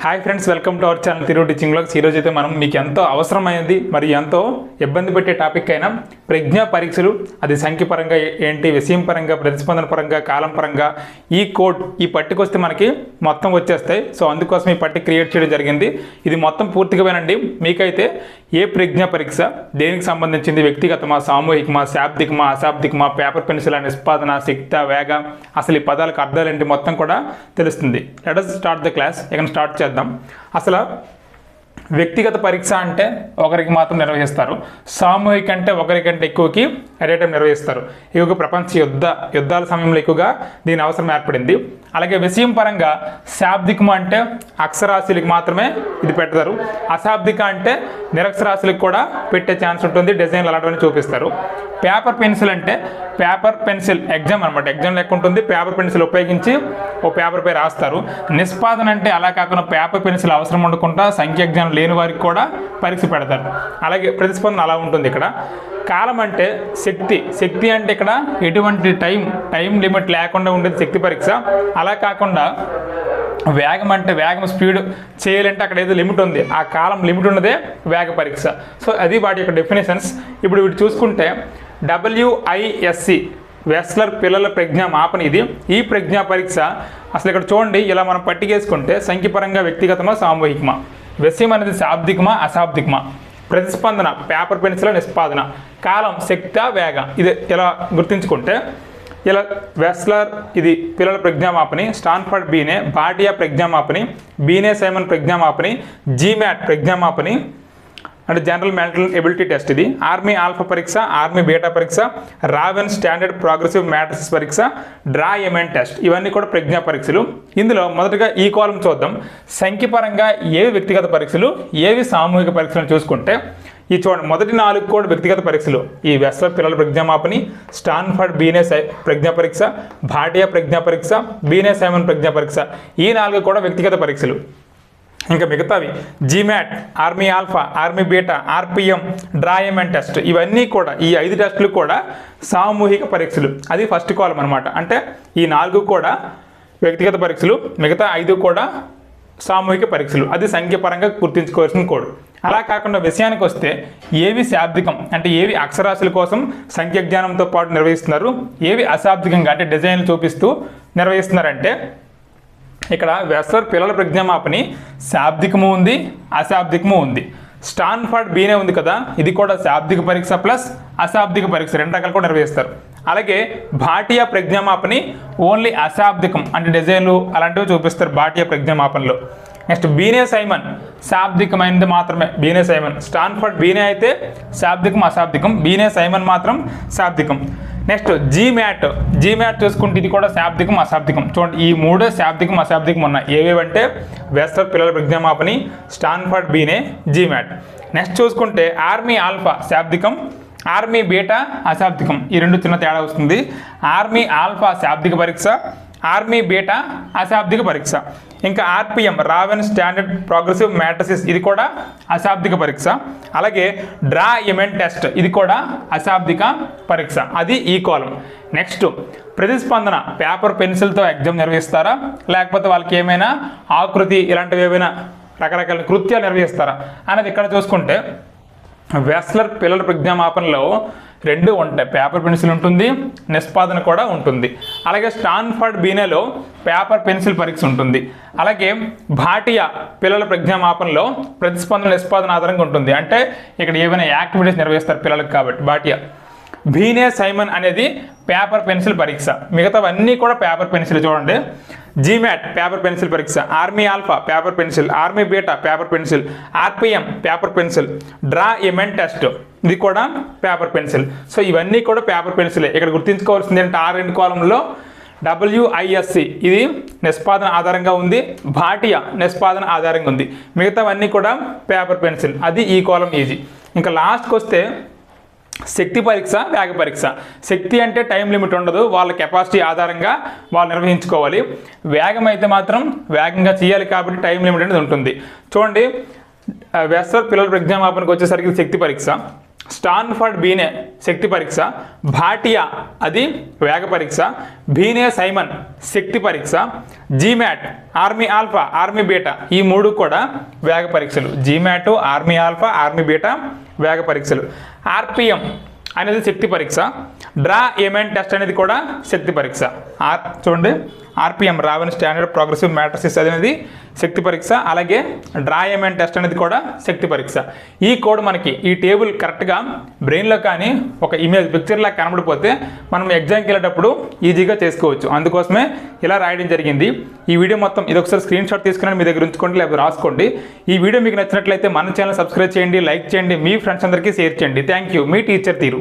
Hi friends, welcome to our channel తిరుగు teaching vlogs. ఈరోజు అయితే మనం మీకు ఎంతో అవసరమైనది మరియు ఎంతో ఇబ్బంది పెట్టే టాపిక్ అయినా ప్రజ్ఞా పరీక్షలు, అది సంఖ్య పరంగా ఏంటి, విషయం పరంగా, ప్రతిస్పందన పరంగా, కాలం పరంగా ఈ కోడ్ ఈ పట్టికి వస్తే మనకి మొత్తం వచ్చేస్తాయి. సో అందుకోసం ఈ పట్టి క్రియేట్ చేయడం జరిగింది. ఇది మొత్తం పూర్తిగా వినండి. మీకైతే ఏ ప్రజ్ఞా పరీక్ష దేనికి సంబంధించింది, వ్యక్తిగతమా, సామూహికమా, శాబ్దికమా, అశాబ్దికమా, పేపర్ పెన్సిల్, నిష్పాదన, శక్త, వేగ, అసలు ఈ పదాలకు అర్థాలు ఏంటి మొత్తం కూడా తెలుస్తుంది. Let us start the class. ఇక స్టార్ట్ చేద్దాం. అసలు వ్యక్తిగత పరీక్ష అంటే ఒకరికి మాత్రం నిర్వహిస్తారు, సామూహిక అంటే ఒకరికంటే ఎక్కువకి అట్ ఏ టైం నిర్వహిస్తారు. ఎక్కువగా ప్రపంచ యుద్ధాల సమయంలో ఎక్కువగా దీని అవసరం ఏర్పడింది. అలాగే విషయం పరంగా శాబ్దికము అంటే అక్షరాస్యులకి మాత్రమే ఇది పెడతారు, అశాబ్దిక అంటే నిరక్షరాస్యులకు కూడా పెట్టే ఛాన్స్ ఉంటుంది, డిజైన్లు అలాంటివన్నీ చూపిస్తారు. పేపర్ పెన్సిల్ అంటే పేపర్ పెన్సిల్ ఎగ్జామ్ అనమాట, ఎగ్జామ్ లెక్క ఉంటుంది. పేపర్ పెన్సిల్ ఉపయోగించి ఓ పేపర్ పై రాస్తారు. నిష్పాదన అంటే అలా కాకుండా పేపర్ పెన్సిల్ అవసరం ఉండకుండా సంఖ్య ఎగ్జామ్ లేని వారికి కూడా పరీక్ష పెడతారు. అలాగే ప్రతిస్పందన అలా ఉంటుంది. ఇక్కడ కాలం అంటే శక్తి అంటే ఇక్కడ ఎటువంటి టైం లిమిట్ లేకుండా ఉండేది శక్తి పరీక్ష. అలా కాకుండా వేగం అంటే వేగం, స్పీడ్ చేయాలంటే అక్కడ ఏదో లిమిట్ ఉంది, ఆ కాలం లిమిట్ ఉన్నదే వేగ పరీక్ష. సో అది వాటి యొక్క డెఫినేషన్స్. ఇప్పుడు వీటి చూసుకుంటే WISC వెస్లర్ పిల్లల ప్రజ్ఞా మాపన ఇది. ఈ ప్రజ్ఞా పరీక్ష అసలు ఇక్కడ చూడండి, ఇలా మనం పట్టికేసుకుంటే సంఖ్యపరంగా వ్యక్తిగతమా, సామూహికమా, విషయం అనేది శాబ్దికమా, అశాబ్దికమా, ప్రతిస్పందన పేపర్ పెన్సిల్, నిష్పాదన, కాలం శక్త, వేగ, ఇది ఇలా గుర్తుంచుకుంటే ఇలా వెస్లర్ ఇది పిల్లల ప్రజ్ఞామాపని, స్టాన్ఫర్డ్ బీనే, భాటియా ప్రజ్ఞామాపని, బీనే సైమన్ ప్రజ్ఞామాపని, జీమాట్ ప్రజ్ఞామాపని అంటే జనరల్ మెంటల్ ఎబిలిటీ టెస్ట్. ఇది ఆర్మీ ఆల్ఫా పరీక్ష, ఆర్మీ బీటా పరీక్ష, రావెన్ స్టాండర్డ్ ప్రోగ్రెసివ్ మ్యాట్రిక్స్ పరీక్ష, డ్రా ఎమెన్ టెస్ట్, ఇవన్నీ కూడా ప్రజ్ఞా పరీక్షలు. ఇందులో మొదటగా ఈ కాలం చూద్దాం. సంఖ్యపరంగా ఏవి వ్యక్తిగత పరీక్షలు, ఏవి సామూహిక పరీక్షలు చూసుకుంటే ఈ చూడండి, మొదటి 4 కూడా వ్యక్తిగత పరీక్షలు. ఈ వెస్లర్ పిల్లల ప్రజ్ఞామాపని, స్టాన్ఫర్డ్ బీనే ప్రజ్ఞా పరీక్ష, భాటియా ప్రజ్ఞా పరీక్ష, బీనే సైమన్ ప్రజ్ఞా పరీక్ష, ఈ 4 కూడా వ్యక్తిగత పరీక్షలు. ఇంకా మిగతావి GMAT, army alpha, army beta, RPM, draw amen test, ఇవన్నీ కూడా ఈ 5 టెస్టులు కూడా సామూహిక పరీక్షలు. అది ఫస్ట్ కాలం అనమాట. అంటే ఈ 4 కూడా వ్యక్తిగత పరీక్షలు, మిగతా 5 కూడా సామూహిక పరీక్షలు. అది సంఖ్యపరంగా గుర్తుంచుకోవాల్సిన కోడ్. అలా కాకుండా విషయానికి వస్తే ఏవి శాబ్దికం అంటే ఏవి అక్షరాస్యుల కోసం సంఖ్య జ్ఞానంతో పాటు నిర్వహిస్తున్నారు, ఏవి అశాబ్దికంగా అంటే డిజైన్లు చూపిస్తూ నిర్వహిస్తున్నారంటే ఇక్కడ వెస్లర్ పిల్లల ప్రజ్ఞామాపని శాబ్దికము ఉంది, అశాబ్దికము ఉంది. స్టాన్ఫర్డ్ బీనే ఉంది కదా, ఇది కూడా శాబ్దిక పరీక్ష ప్లస్ అశాబ్దిక పరీక్ష 2 రకాలు కూడా నిర్వహిస్తారు. అలాగే భాటియా ప్రజ్ఞామాపని ఓన్లీ అశాబ్దికం అంటే డిజైన్లు అలాంటివి చూపిస్తారు భాటియా ప్రజ్ఞామాపనలో. నెక్స్ట్ బీనే సైమన్ శాబ్దికమైనది మాత్రమే, బీనే సైమన్. స్టాన్ఫర్డ్ బీనే అయితే శాబ్దికం, అశాబ్దికం, బీనే సైమన్ మాత్రం శాబ్దికం. నెక్స్ట్ జీమాట్ చూసుకుంటే ఇది కూడా శాబ్దికం, అశాబ్దికం. చూడండి, ఈ 3 శాబ్దికం, అశాబ్దికం ఉన్నాయి. ఏవేవంటే వెస్లర్ పిల్లల ప్రజ్ఞామాపని, స్టాన్ఫర్డ్ బీనే, జీమాట్. నెక్స్ట్ చూసుకుంటే ఆర్మీ ఆల్ఫా శాబ్దికం, ఆర్మీ బీటా అశాబ్దికం. ఈ 2 చిన్న తేడా వస్తుంది. ఆర్మీ ఆల్ఫా శాబ్దిక పరీక్ష, ఆర్మీ బీటా అశాబ్దిక పరీక్ష. ఇంకా RPM raven standard progressive matrix, ఇది కూడా అశాబ్దిక పరీక్ష. అలాగే డ్రా ఎమెన్ టెస్ట్, ఇది కూడా అశాబ్దిక పరీక్ష. అది ఈ కాలం. నెక్స్ట్ ప్రతిస్పందన పేపర్ పెన్సిల్తో ఎగ్జామ్ నిర్వహిస్తారా, లేకపోతే వాళ్ళకి ఏమైనా ఆకృతి ఇలాంటివి ఏమైనా రకరకాల కృత్యాలు నిర్వహిస్తారా అనేది ఇక్కడ చూసుకుంటే వెస్లర్ పిల్లల ప్రజ్ఞామాపనలో 2 ఉంటాయి. పేపర్ పెన్సిల్ ఉంటుంది, నిష్పాదన కూడా ఉంటుంది. అలాగే స్టాన్ఫర్డ్ బీనేలో పేపర్ పెన్సిల్ పరీక్ష ఉంటుంది. అలాగే భాటియా పిల్లల ప్రజ్ఞామాపనలో ప్రతిస్పందన, నిష్పాదన ఆధారంగా ఉంటుంది. అంటే ఇక్కడ ఏమైనా యాక్టివిటీస్ నిర్వహిస్తారు పిల్లలకు కాబట్టి. భాటియా బీనే సైమన్ అనేది పేపర్ పెన్సిల్ పరీక్ష, మిగతావన్నీ కూడా పేపర్ పెన్సిల్. చూడండి, జీమాట్ పేపర్ పెన్సిల్ పరీక్ష, army alpha paper pencil, army beta paper pencil, RPM paper pencil, draw amen test, ఇది కూడా పేపర్ పెన్సిల్. సో ఇవన్నీ కూడా పేపర్ పెన్సిలే. ఇక్కడ గుర్తుంచుకోవాల్సింది ఏంటంటే ఆ 2 కాలంలో WISC ఇది నిష్పాదన ఆధారంగా ఉంది, భాటియా నిష్పాదన ఆధారంగా ఉంది, మిగతావన్నీ కూడా పేపర్ పెన్సిల్. అది ఈ కాలం ఈజీ. ఇంకా లాస్ట్కి వస్తే శక్తి పరీక్ష, వేగ పరీక్ష. శక్తి అంటే టైం లిమిట్ ఉండదు, వాళ్ళ కెపాసిటీ ఆధారంగా వాళ్ళు నిర్వహించుకోవాలి. వేగం అయితే మాత్రం వేగంగా చేయాలి కాబట్టి టైం లిమిట్ అనేది ఉంటుంది. చూడండి, వెస్లర్ పిల్లల ప్రజ్ఞామాపనకు వచ్చేసరికి శక్తి పరీక్ష, స్టాన్ఫర్డ్ బీనే శక్తి పరీక్ష, భాటియా అది వేగ పరీక్ష, బీనే సైమన్ శక్తి పరీక్ష, GMAT army alpha army beta ఈ మూడు కూడా వేగ పరీక్షలు. GMAT, army alpha, army beta వేగ పరీక్షలు. ఆర్పిఎం అనేది శక్తి పరీక్ష. డ్రా ఏమైన్ టెస్ట్ అనేది కూడా శక్తి పరీక్ష. చూడండి, RPM raven standard progressive matrices అనేది శక్తి పరీక్ష. అలాగే డ్రా ఏమైన్ టెస్ట్ అనేది కూడా శక్తి పరీక్ష. ఈ కోడ్ మనకి ఈ టేబుల్ కరెక్ట్గా బ్రెయిన్లో కానీ ఒక ఇమేజ్ పిక్చర్లా కనబడిపోతే మనం ఎగ్జామ్కి వెళ్ళేటప్పుడు ఈజీగా చేసుకోవచ్చు. అందుకోసమే ఇలా రాయడం జరిగింది. ఈ వీడియో మొత్తం ఇది ఒకసారి స్క్రీన్ షాట్ తీసుకుని మీ దగ్గర ఉంచుకోండి, లేకపోతే రాసుకోండి. ఈ వీడియో మీకు నచ్చినట్లయితే మన ఛానల్ సబ్స్క్రైబ్ చేయండి, లైక్ చేయండి, మీ ఫ్రెండ్స్ అందరికీ షేర్ చేయండి. Thank you. మీ టీచర్ తీరు.